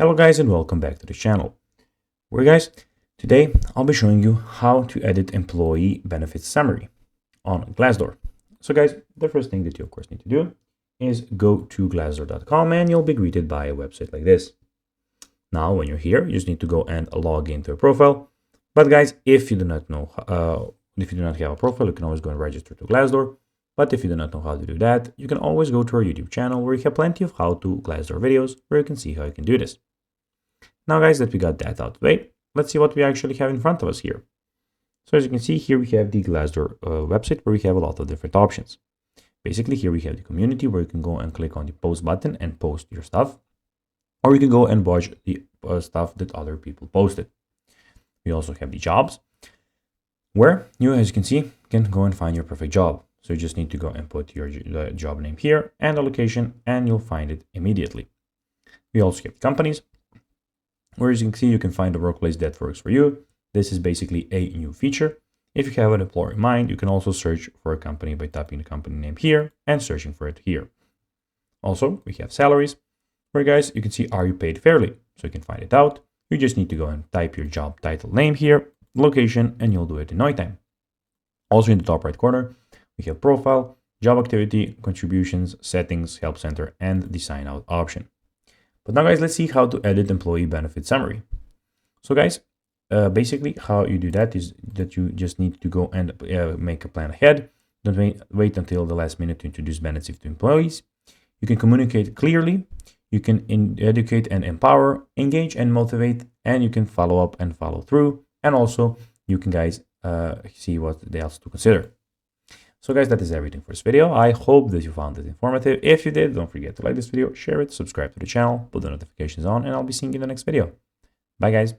Hello guys and welcome back to the channel. Guys, today I'll be showing you how to edit employee benefits summary on Glassdoor. So guys, the first thing that you of course need to do is go to glassdoor.com and you'll be greeted by a website like this. Now when you're here, you just need to go and log into a profile. But guys, if you do not know, if you do not have a profile, you can always go and register to Glassdoor. But if you do not know how to do that, you can always go to our YouTube channel where you have plenty of how-to Glassdoor videos where you can see how you can do this. Now guys, that we got that out of the way, let's see what we actually have in front of us here. So as you can see here, we have the Glassdoor website where we have a lot of different options. Basically here we have the community where you can go and click on the post button and post your stuff. Or you can go and watch the stuff that other people posted. We also have the jobs where you, as you can see, can go and find your perfect job. So you just need to go and put your job name here and the location and you'll find it immediately. We also have companies where, as you can see, you can find a workplace that works for you. This is basically a new feature. If you have an employer in mind, you can also search for a company by typing the company name here and searching for it here. Also, we have salaries where, guys, you can see, are you paid fairly? So you can find it out. You just need to go and type your job title name here, location, and you'll do it in no time. Also in the top right corner, we have profile, job activity, contributions, settings, help center, and the sign out option. But now guys, let's see how to edit employee benefit summary. So guys, basically how you do that is that you just need to go and make a plan ahead. Don't wait until the last minute to introduce benefits to employees. You can communicate clearly. You can educate and empower, engage and motivate, and you can follow up and follow through. And also you can guys see what else to consider. So guys, that is everything for this video. I hope that you found it informative. If you did, don't forget to like this video, share it, subscribe to the channel, put the notifications on, and I'll be seeing you in the next video. Bye guys.